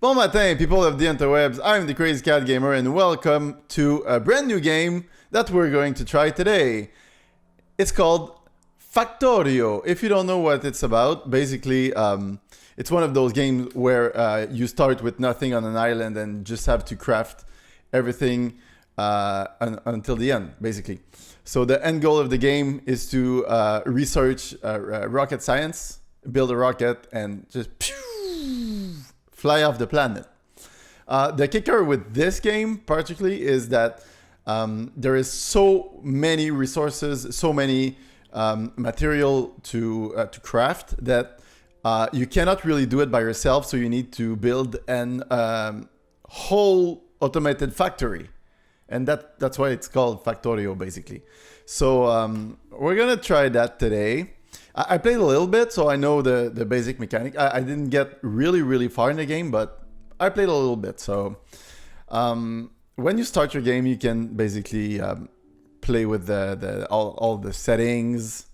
Bon matin, people of the interwebs. I'm the Crazy Cat Gamer, and welcome to a brand new game that we're going to try today. It's called Factorio. If you don't know what it's about, basically, it's one of those games where you start with nothing on an island and just have to craft everything until the end, basically. So the end goal of the game is to research rocket science, build a rocket, and just fly off the planet. The kicker with this game particularly is that there is so many resources, so many material to craft that you cannot really do it by yourself. So you need to build an whole automated factory. And that's why it's called Factorio, basically. So we're going to try that today. I played a little bit, so I know the basic mechanic. I didn't get really far in the game, but I played a little bit. So when you start your game, you can basically play with all the settings.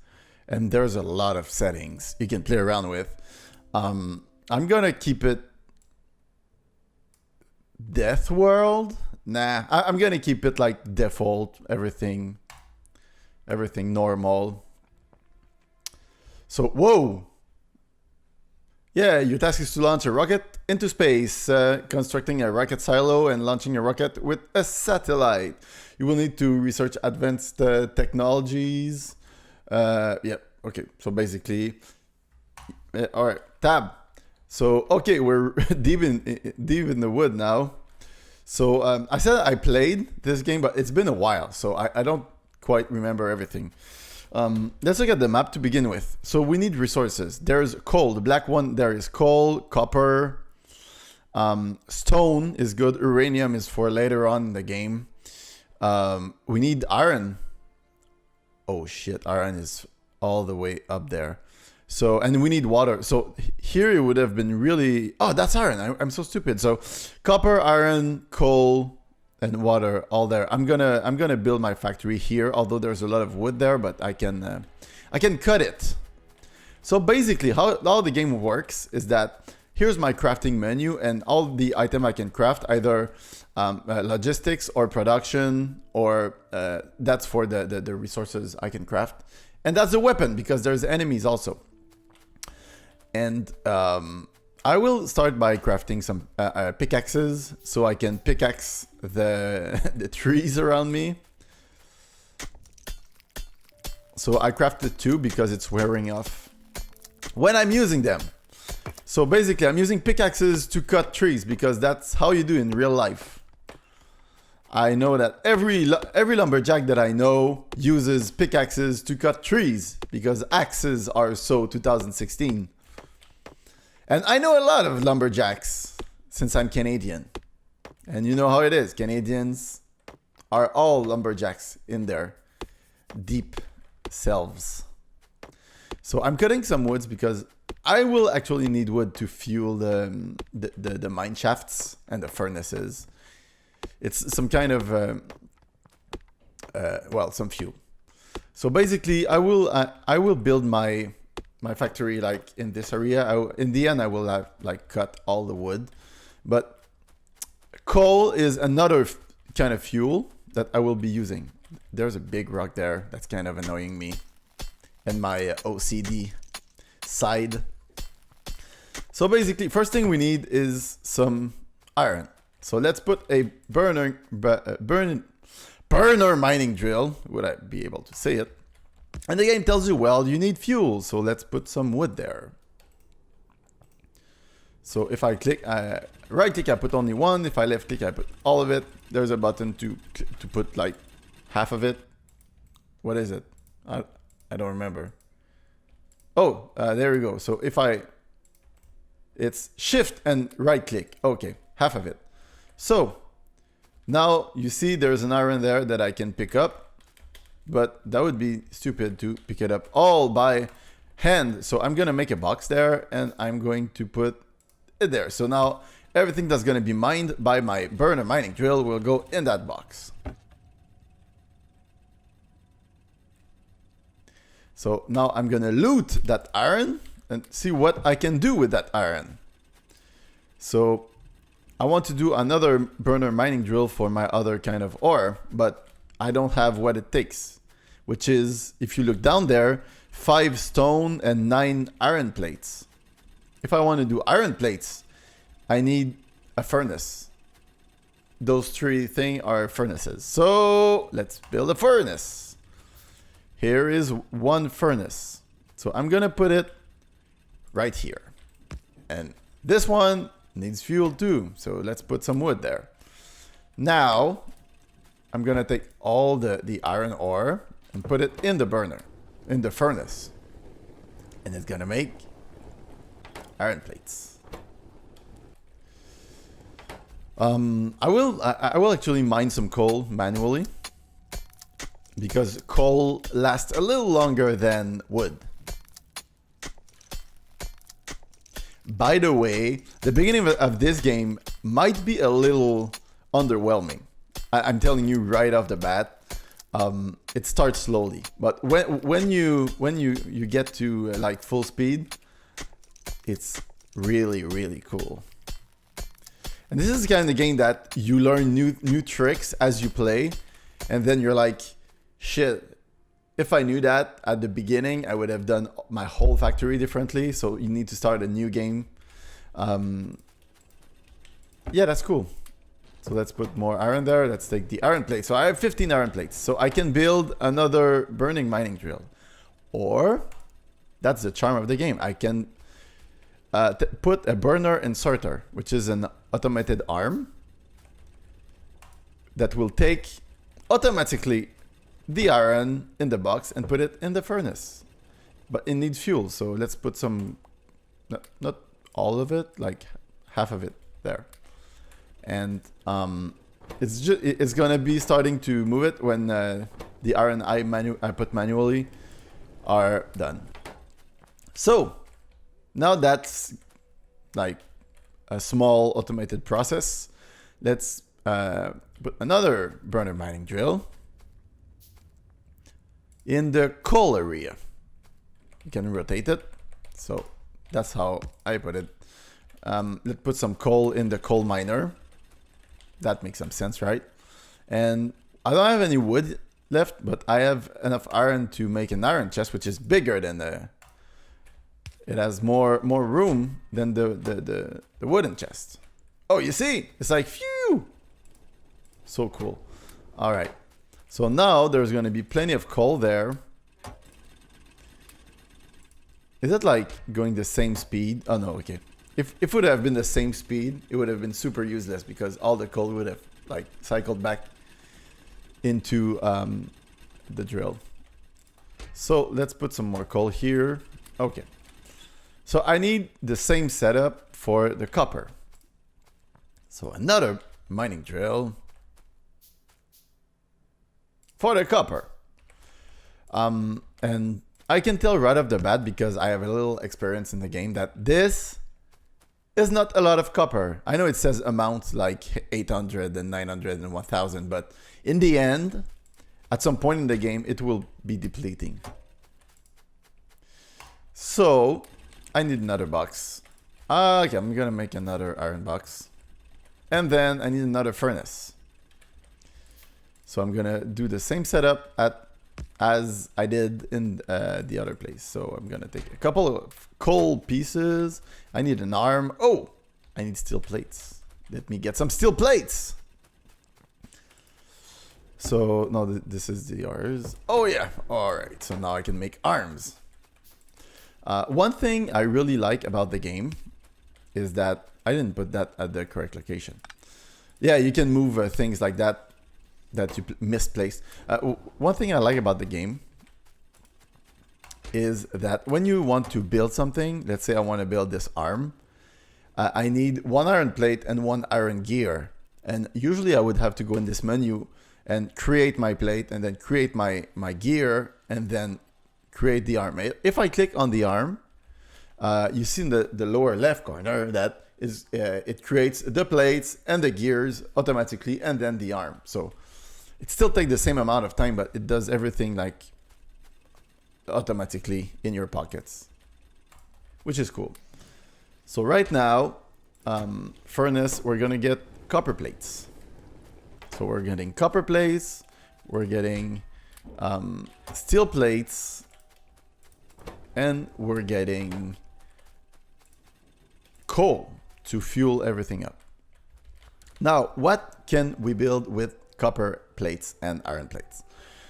And there's a lot of settings you can play around with. I'm going to keep it Death World. Nah, I'm going to keep it like default, everything normal. So, whoa! Yeah, your task is to launch a rocket into space, constructing a rocket silo and launching a rocket with a satellite. You will need to research advanced technologies. Yeah, okay, so basically, all right, tab. So, okay, we're deep in the wood now. So, I said I played this game, but it's been a while, so I don't quite remember everything. Let's look at the map to begin with. So we need resources. There's coal, the black one. There is coal, copper, stone is good. Uranium is for later on in the game. We need iron. Oh shit, iron is all the way up there. So, and we need water. So here it would have been really, oh, that's iron. I'm so stupid. So copper, iron, coal, and water all there. I'm gonna build my factory here, although there's a lot of wood there, but I can cut it. So basically how the game works is that here's my crafting menu and all the item I can craft, either logistics or production, or that's for the resources I can craft. And that's the weapon, because there's enemies also. And I will start by crafting some pickaxes so I can pickaxe the trees around me. So I crafted 2 because it's wearing off when I'm using them. So basically I'm using pickaxes to cut trees because that's how you do in real life. I know that every lumberjack that I know uses pickaxes to cut trees because axes are so 2016. And I know a lot of lumberjacks since I'm Canadian. And you know how it is. Canadians are all lumberjacks in their deep selves. So I'm cutting some woods because I will actually need wood to fuel the mine shafts and the furnaces. It's some kind of, well, some fuel. So basically I will build my factory like in this area. In the end I will have like cut all the wood, but coal is another kind of fuel that I will be using. There's a big rock there that's kind of annoying me and my OCD side. So basically first thing we need is some iron. So let's put a burner mining drill. Would I be able to say it? And the game tells you, well, you need fuel, so let's put some wood there. So if I click, right click, I put only one. If I left click, I put all of it. There's a button to put like half of it. What is it? I don't remember. Oh, there we go. So if it's shift and right click. Okay, half of it. So now you see there's an iron there that I can pick up. But that would be stupid to pick it up all by hand. So I'm going to make a box there and I'm going to put it there. So now everything that's going to be mined by my burner mining drill will go in that box. So now I'm going to loot that iron and see what I can do with that iron. So I want to do another burner mining drill for my other kind of ore, but I don't have what it takes, which is, if you look down there, 5 stone and 9 iron plates. If I want to do iron plates, I need a furnace. Those 3 things are furnaces. So let's build a furnace. Here is 1 furnace. So I'm gonna put it right here. And this one needs fuel too. So let's put some wood there. Now, I'm gonna take all the iron ore and put it in the burner, in the furnace. And it's gonna make iron plates. I will actually mine some coal manually, because coal lasts a little longer than wood. By the way, the beginning of this game might be a little underwhelming. I'm telling you right off the bat. It starts slowly, but when you get to like full speed, it's really cool. And this is the kind of game that you learn new tricks as you play, and then you're like, shit, if I knew that at the beginning, I would have done my whole factory differently. So you need to start a new game. Yeah, that's cool. So let's put more iron there. Let's take the iron plate. So I have 15 iron plates. So I can build another burning mining drill. Or, that's the charm of the game, I can put a burner inserter, which is an automated arm that will take automatically the iron in the box and put it in the furnace. But it needs fuel, so let's put some, not all of it, like half of it there. And it's gonna be starting to move it when the iron I put manually are done. So now that's like a small automated process. Let's put another burner mining drill in the coal area. You can rotate it. So that's how I put it. Let's put some coal in the coal miner. That makes some sense, right? And I don't have any wood left, but I have enough iron to make an iron chest, which is bigger than the... It has more room than the wooden chest. Oh, you see? It's like, phew! So cool. All right. So now there's going to be plenty of coal there. Is it like going the same speed? Oh, no, okay. If it would have been the same speed, it would have been super useless because all the coal would have like cycled back into the drill. So let's put some more coal here. Okay. So I need the same setup for the copper. So another mining drill for the copper. And I can tell right off the bat, because I have a little experience in the game, that this is not a lot of copper. I know it says amount like 800 and 900 and 1000, but in the end, at some point in the game, it will be depleting. So I need another box. Okay, I'm gonna make another iron box. And then I need another furnace. So I'm gonna do the same setup as I did in the other place. So I'm gonna take a couple of coal pieces. I need an arm. Oh, I need steel plates. Let me get some steel plates. So no, this is the ours. Oh yeah, all right. So now I can make arms. One thing I really like about the game is that I didn't put that at the correct location. Yeah, you can move things like that you misplaced. One thing I like about the game is that when you want to build something, let's say I want to build this arm, I need 1 iron plate and 1 iron gear. And usually I would have to go in this menu and create my plate and then create my gear and then create the arm. If I click on the arm, you see in the lower left corner that is it creates the plates and the gears automatically and then the arm. So it still takes the same amount of time, but it does everything like automatically in your pockets, which is cool. So right now furnace, we're gonna get copper plates. So we're getting copper plates, we're getting steel plates, and we're getting coal to fuel everything up. Now, what can we build with copper plates and iron plates?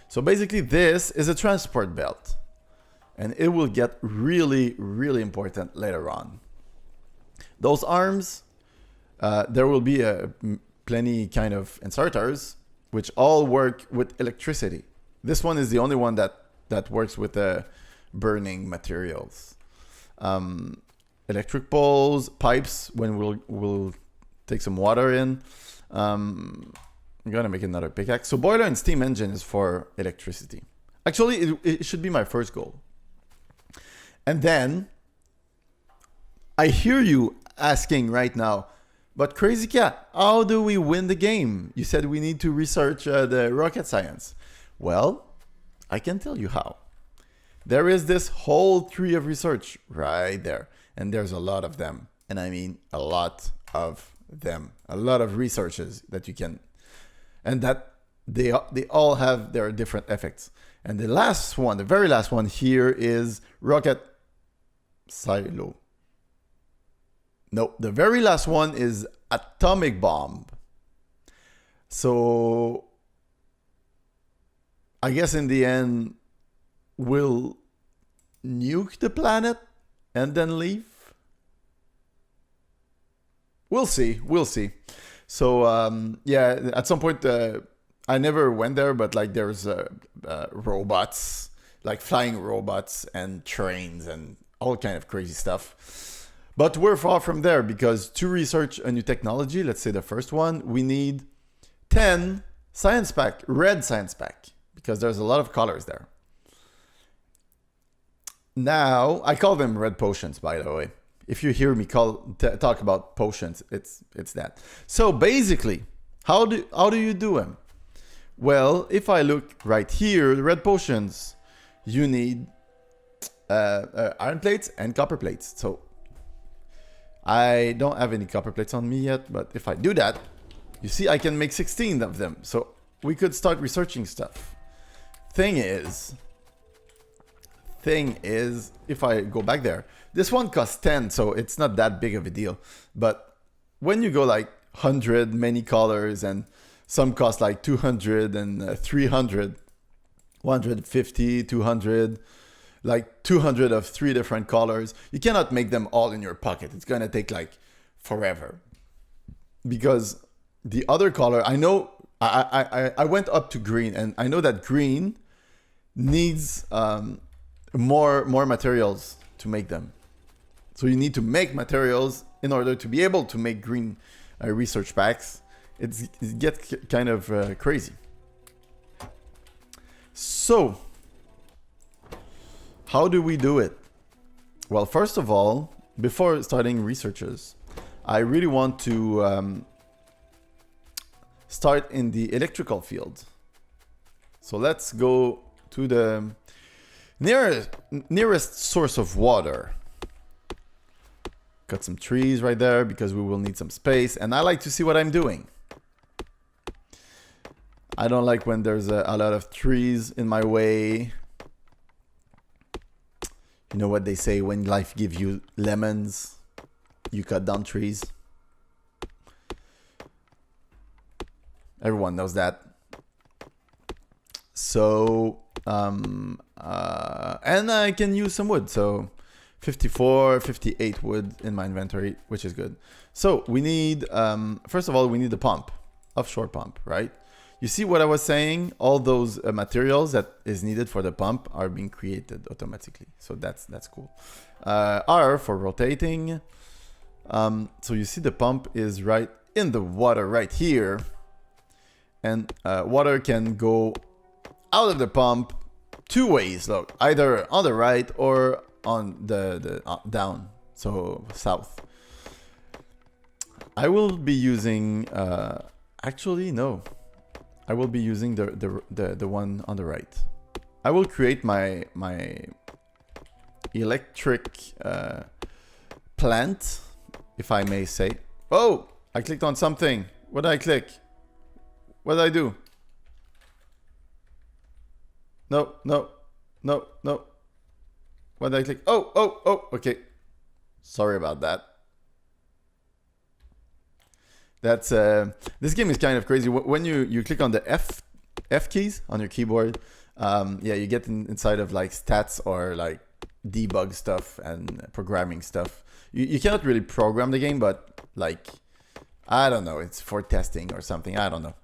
So basically this is a transport belt, and it will get really, really important later on. Those arms, there will be plenty kind of inserters, which all work with electricity. This one is the only one that works with burning materials. Electric poles, pipes, when we'll take some water in. I'm gonna make another pickaxe. So boiler and steam engine is for electricity. Actually, it should be my first goal. And then, I hear you asking right now, but Crazy Cat, how do we win the game? You said we need to research the rocket science. Well, I can tell you how. There is this whole tree of research right there. And there's a lot of them. And I mean a lot of them. A lot of researches that you can... And that they all have their different effects. And the last one, the very last one here is rocket silo. No, the very last one is atomic bomb. So I guess in the end, we'll nuke the planet and then leave. We'll see. We'll see. So yeah, at some point, I never went there, but like there's robots, like flying robots and trains and all kind of crazy stuff. But we're far from there because to research a new technology, let's say the first one, we need 10 science pack, red science pack, because there's a lot of colors there. Now, I call them red potions, by the way. If you hear me talk about potions, it's that. So basically, how do you do them? Well, if I look right here, the red potions, you need iron plates and copper plates. So I don't have any copper plates on me yet, but if I do that, you see I can make 16 of them. So we could start researching stuff. Thing is, if I go back there, this one costs 10, so it's not that big of a deal. But when you go like 100, many colors, and some cost like 200 and 300, 150, 200, like 200 of 3 different colors, you cannot make them all in your pocket. It's gonna take like forever. Because the other color, I know, I went up to green, and I know that green needs more materials to make them. So you need to make materials in order to be able to make green research packs. It gets kind of crazy. So, how do we do it? Well, first of all, before starting researches, I really want to start in the electrical field. So let's go to the nearest source of water. Cut some trees right there because we will need some space, and I like to see what I'm doing. I don't like when there's a lot of trees in my way. You know what they say, when life gives you lemons, you cut down trees. Everyone knows that. So, and I can use some wood. So 54, 58 wood in my inventory, which is good. So we need, first of all, we need the pump, offshore pump, right? You see what I was saying? All those materials that is needed for the pump are being created automatically. So that's cool. R for rotating. So you see the pump is right in the water right here. And water can go out of the pump 2 ways. Look, either on the right or on the down, so south. I will be using, actually no. I will be using the one on the right. I will create my electric plant, if I may say. Oh, I clicked on something. What did I click? What did I do? No, no, no, no. What did I click? Oh, okay. Sorry about that. That's this game is kind of crazy. When you click on the F keys on your keyboard, yeah, you get inside of like stats or like debug stuff and programming stuff. You cannot really program the game, but like, I don't know, it's for testing or something. I don't know.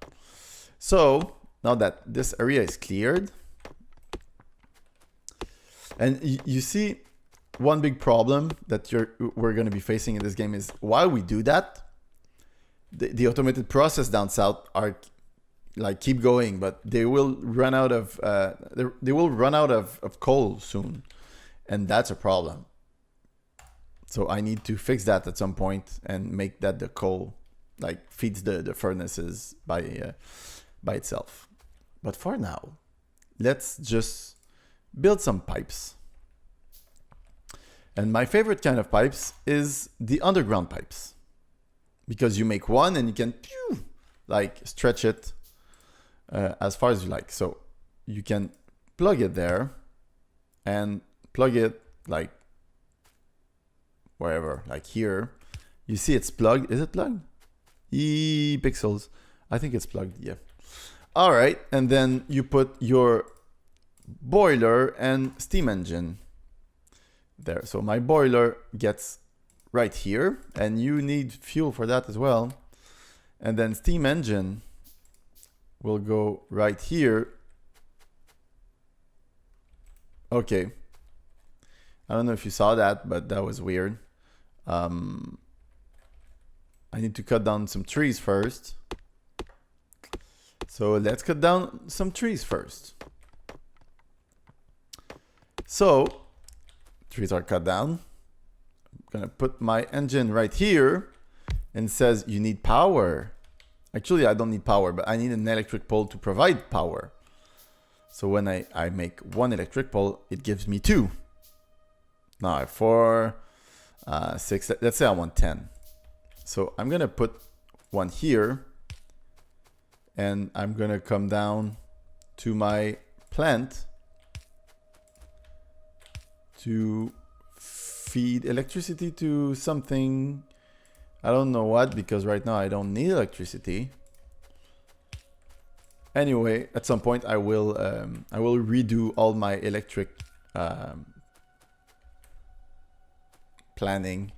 So now that this area is cleared, and you see one big problem that we're going to be facing in this game is while we do that, the automated process down south are like keep going, but they will run out of coal soon, and that's a problem. So I need to fix that at some point and make that the coal like feeds the furnaces by itself. But for now, let's just build some pipes. And my favorite kind of pipes is the underground pipes, because you make one and you can like stretch it as far as you like. So you can plug it there and plug it like wherever, like here. You see it's plugged. Is it plugged? Pixels. I think it's plugged, yeah. All right, and then you put your boiler and steam engine there. So my boiler gets right here, and you need fuel for that as well. And then steam engine will go right here. Okay. I don't know if you saw that, but that was weird. I need to cut down some trees first. So let's cut down some trees first. So trees are cut down. I'm gonna put my engine right here, and it says you need power. Actually, I don't need power, but I need an electric pole to provide power. So when I make one electric pole, it gives me 2. Now I have 4, 6, let's say I want 10. So I'm gonna put one here, and I'm gonna come down to my plant to feed electricity to something. I don't know what, because right now I don't need electricity. Anyway, at some point I will redo all my electric planning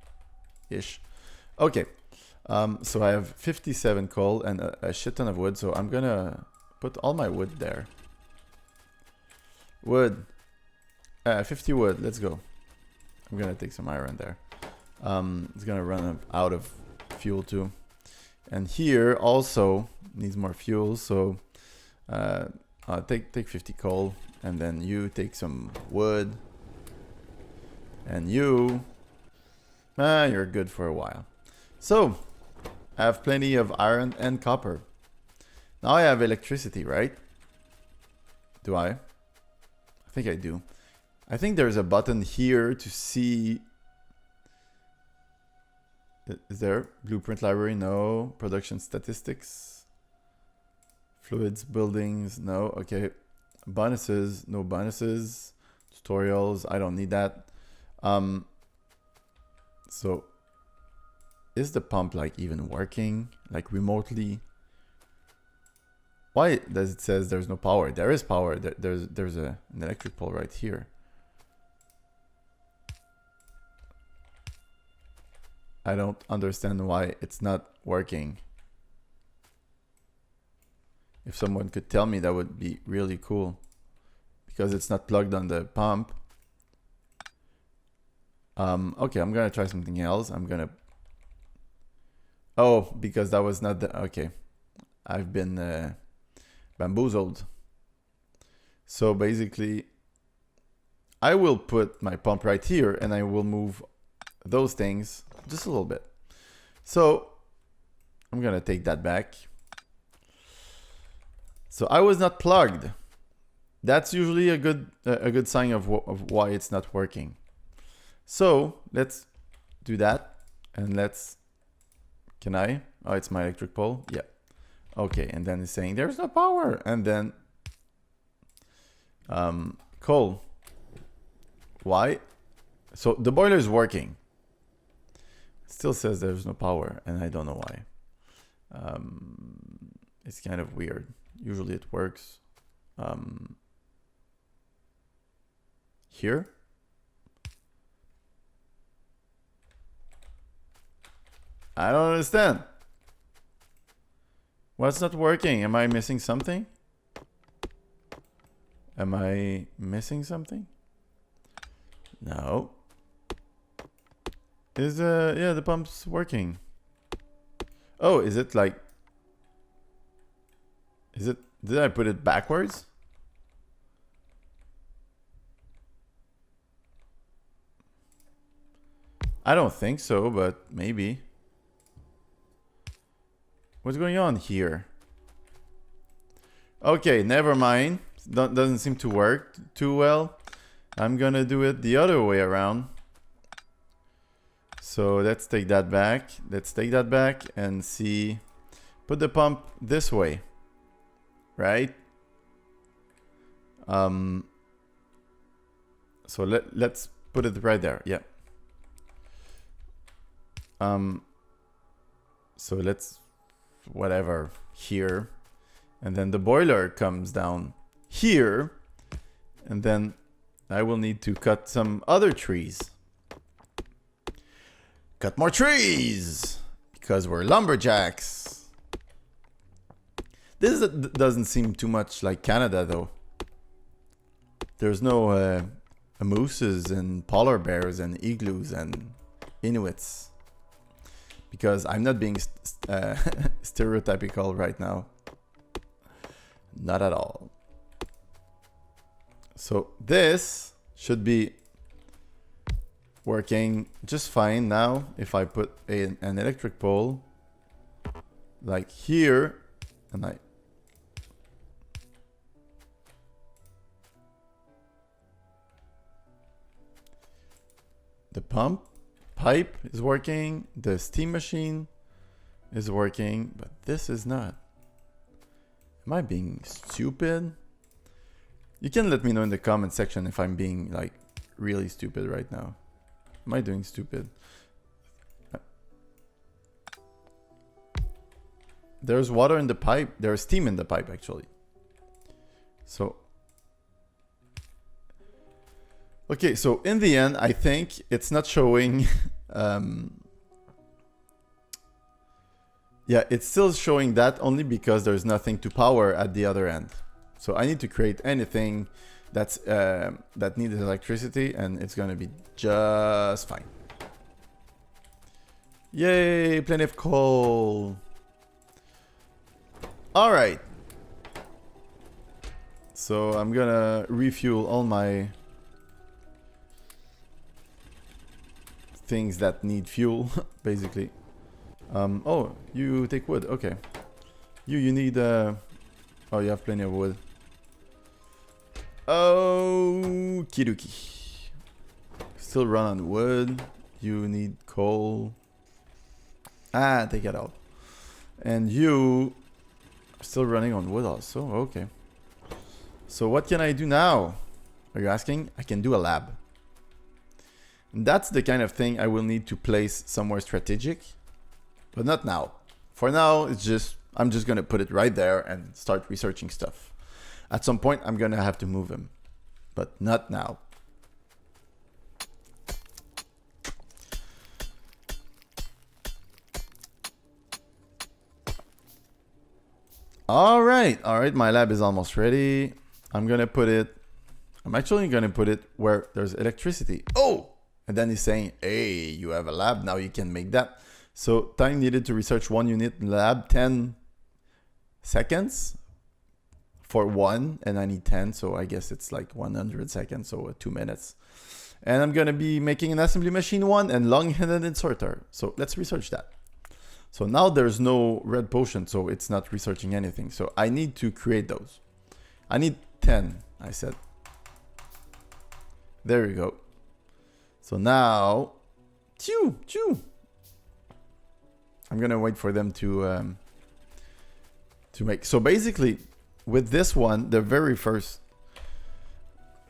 ish. Okay, so I have 57 coal and a shit ton of wood, so I'm gonna put all my wood there. Wood, 50 wood, let's go. I'm gonna take some iron there. It's gonna run out of fuel too, and here also needs more fuel, so take 50 coal, and then you take some wood, and you're good for a while. So I have plenty of iron and copper. Now I have electricity, right? Do I? I think I do. I think there's a button here to see. Is there? Blueprint library? No. Production statistics. Fluids, buildings? No. Okay. Bonuses? No bonuses. Tutorials? I don't need that. So is the pump like even working? Like remotely? Why does it says there's no power? There is power. There's an electric pole right here. I don't understand why it's not working. If someone could tell me, that would be really cool. Because it's not plugged on the pump. Okay, I'm gonna try something else. I'm gonna... Oh, because that was not the... Okay. I've been bamboozled. So basically, I will put my pump right here, and I will move those things just a little bit. So I'm gonna take that back. So I was not plugged. That's usually a good sign of why it's not working. So let's do that And let's, can I? Oh, it's my electric pole. Yeah. Okay. And then it's saying there's no power. And then, coal. Why? So the boiler is working. It still says there's no power, and I don't know why. It's kind of weird. Usually it works. Here. I don't understand. What's not working? Am I missing something? Am I missing something? No. Is yeah, the pump's working. Oh, is it like, is it, did I put it backwards? I don't think so, but maybe. What's going on here? Okay, never mind. Doesn't seem to work too well. I'm gonna do it the other way around. So let's take that back. Let's take that back and see. Put the pump this way, right? So let's put it right there. Yeah. So let's whatever here, and then the boiler comes down here, and then I will need to cut some other trees. Cut more trees because we're lumberjacks. This doesn't seem too much like Canada though. There's no mooses and polar bears and igloos and Inuits. Because I'm not being stereotypical right now. Not at all. So this should be working just fine now if I put an electric pole like here, and the pipe is working, the steam machine is working, but this is not. Am I being stupid? You can let me know in the comment section if I'm being like really stupid right now. Am I doing stupid? There's water in the pipe. There's steam in the pipe actually. So okay, so in the end, I think it's not showing. Yeah, it's still showing that only because there's nothing to power at the other end. So I need to create anything that's that needs electricity, and it's gonna be just fine. Yay, plenty of coal. All right. So I'm gonna refuel all my things that need fuel, basically. Oh, you take wood. Okay. You need oh, you have plenty of wood. Oh, kidoki. Still run on wood. You need coal. Ah, take it out. And you are still running on wood also. Okay. So what can I do now? Are you asking? I can do a lab. And that's the kind of thing I will need to place somewhere strategic. But not now. For now, it's just, I'm just going to put it right there and start researching stuff. At some point, I'm going to have to move him. But not now. All right, my lab is almost ready. I'm actually going to put it where there's electricity. Oh! And then he's saying, hey, you have a lab, now you can make that. So time needed to research 1 unit in lab, 10 seconds for 1, and I need 10, so I guess it's like 100 seconds, so 2 minutes. And I'm gonna be making an assembly machine 1 and long-handed inserter. So let's research that. So now there's no red potion, so it's not researching anything. So I need to create those. I need 10, I said. There we go. So now, chew. I'm gonna wait for them to make. So basically, with this one, the very first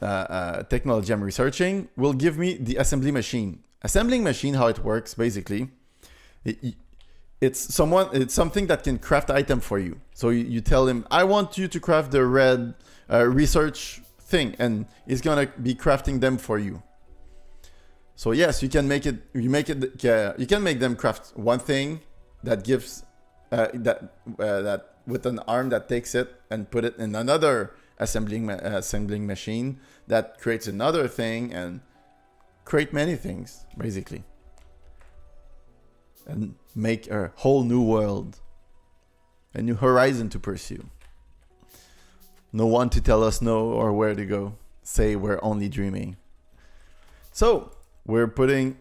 technology I'm researching will give me the assembly machine. Assembling machine, how it works basically, it's something that can craft item for you. So you tell him, I want you to craft the red research thing, and it's gonna be crafting them for you. So yes, you can make it. You can make them craft one thing that gives that with an arm that takes it and put it in another assembling machine that creates another thing and create many things basically, and make a whole new world, a new horizon to pursue. No one to tell us no or where to go. Say we're only dreaming. So we're putting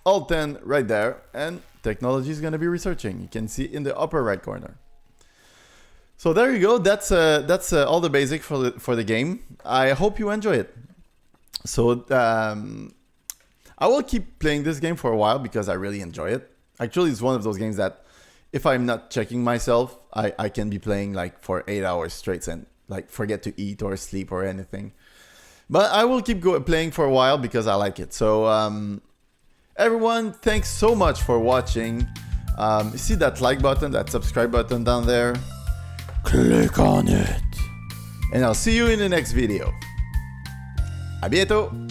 Alt 10 right there, and technology is going to be researching. You can see in the upper right corner. So there you go. That's all the basic for the game. I hope you enjoy it. So I will keep playing this game for a while because I really enjoy it. Actually, it's one of those games that if I'm not checking myself, I can be playing like for 8 hours straight and like forget to eat or sleep or anything. But I will keep playing for a while because I like it. So everyone, thanks so much for watching. See that like button, that subscribe button down there? Click on it. And I'll see you in the next video. À bientôt!